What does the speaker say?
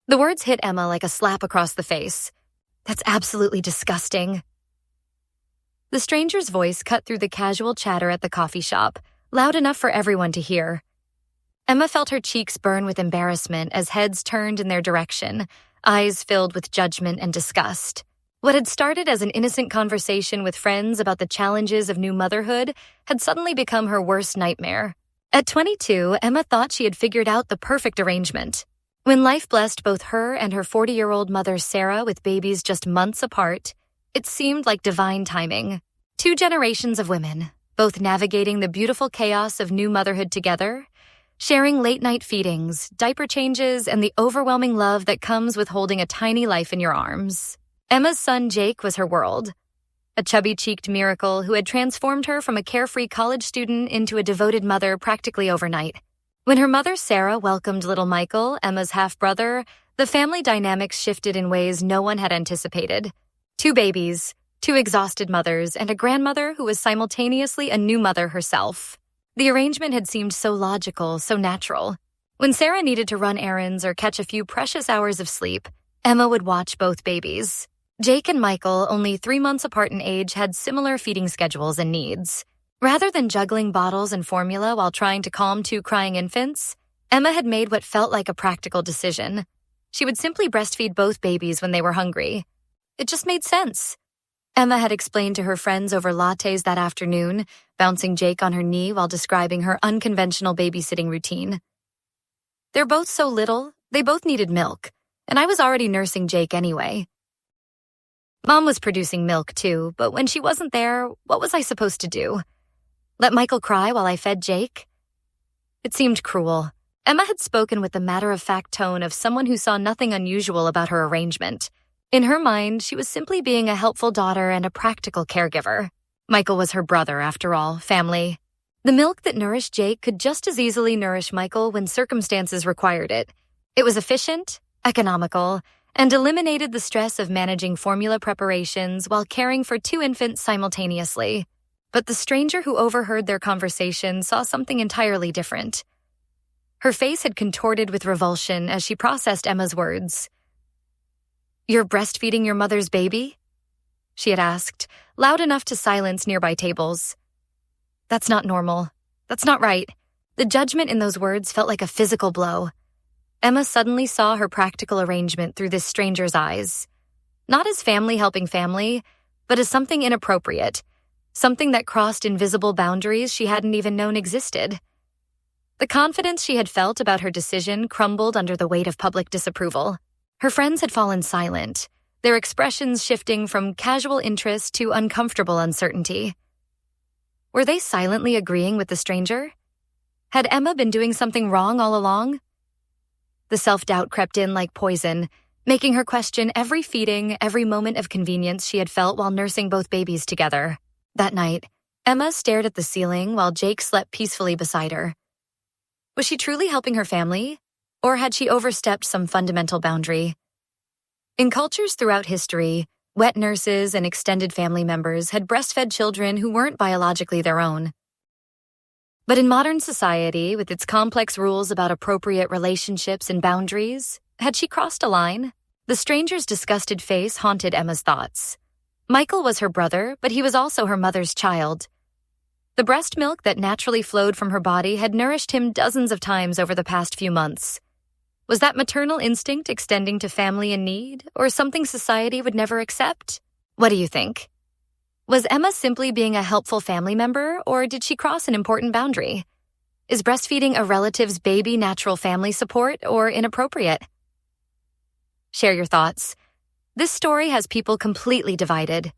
The words hit Emma like a slap across the face. "That's absolutely disgusting." The stranger's voice cut through the casual chatter at the coffee shop, loud enough for everyone to hear. Emma felt her cheeks burn with embarrassment as heads turned in their direction, eyes filled with judgment and disgust. What had started as an innocent conversation with friends about the challenges of new motherhood had suddenly become her worst nightmare. At 22, Emma thought she had figured out the perfect arrangement. When life blessed both her and her 40-year-old mother Sarah with babies just months apart, it seemed like divine timing. 2 generations of women, both navigating the beautiful chaos of new motherhood together, sharing late-night feedings, diaper changes, and the overwhelming love that comes with holding a tiny life in your arms. Emma's son Jake was her world, a chubby-cheeked miracle who had transformed her from a carefree college student into a devoted mother practically overnight. When her mother Sarah welcomed little Michael, Emma's half-brother, the family dynamics shifted in ways no one had anticipated. 2 babies, 2 exhausted mothers, and a grandmother who was simultaneously a new mother herself. The arrangement had seemed so logical, so natural. When Sarah needed to run errands or catch a few precious hours of sleep, Emma would watch both babies. Jake and Michael, only 3 months apart in age, had similar feeding schedules and needs. Rather than juggling bottles and formula while trying to calm 2 crying infants, Emma had made what felt like a practical decision. She would simply breastfeed both babies when they were hungry. It just made sense. Emma had explained to her friends over lattes that afternoon, bouncing Jake on her knee while describing her unconventional babysitting routine. "They're both so little, they both needed milk, and I was already nursing Jake anyway. Mom was producing milk too, but when she wasn't there, what was I supposed to do? Let Michael cry while I fed Jake?" It seemed cruel. Emma had spoken with the matter-of-fact tone of someone who saw nothing unusual about her arrangement. In her mind, she was simply being a helpful daughter and a practical caregiver. Michael was her brother, after all, family. The milk that nourished Jake could just as easily nourish Michael when circumstances required it. It was efficient, economical, and eliminated the stress of managing formula preparations while caring for 2 infants simultaneously. But the stranger who overheard their conversation saw something entirely different. Her face had contorted with revulsion as she processed Emma's words. "You're breastfeeding your mother's baby?" she had asked, loud enough to silence nearby tables. "That's not normal. That's not right." The judgment in those words felt like a physical blow. Emma suddenly saw her practical arrangement through this stranger's eyes. Not as family helping family, but as something inappropriate, something that crossed invisible boundaries she hadn't even known existed. The confidence she had felt about her decision crumbled under the weight of public disapproval. Her friends had fallen silent, their expressions shifting from casual interest to uncomfortable uncertainty. Were they silently agreeing with the stranger? Had Emma been doing something wrong all along? The self-doubt crept in like poison, making her question every feeding, every moment of convenience she had felt while nursing both babies together. That night, Emma stared at the ceiling while Jake slept peacefully beside her. Was she truly helping her family, or had she overstepped some fundamental boundary? In cultures throughout history, wet nurses and extended family members had breastfed children who weren't biologically their own. But in modern society, with its complex rules about appropriate relationships and boundaries, had she crossed a line? The stranger's disgusted face haunted Emma's thoughts. Michael was her brother, but he was also her mother's child. The breast milk that naturally flowed from her body had nourished him dozens of times over the past few months. Was that maternal instinct extending to family in need, or something society would never accept? What do you think? Was Emma simply being a helpful family member, or did she cross an important boundary? Is breastfeeding a relative's baby natural family support or inappropriate? Share your thoughts. This story has people completely divided.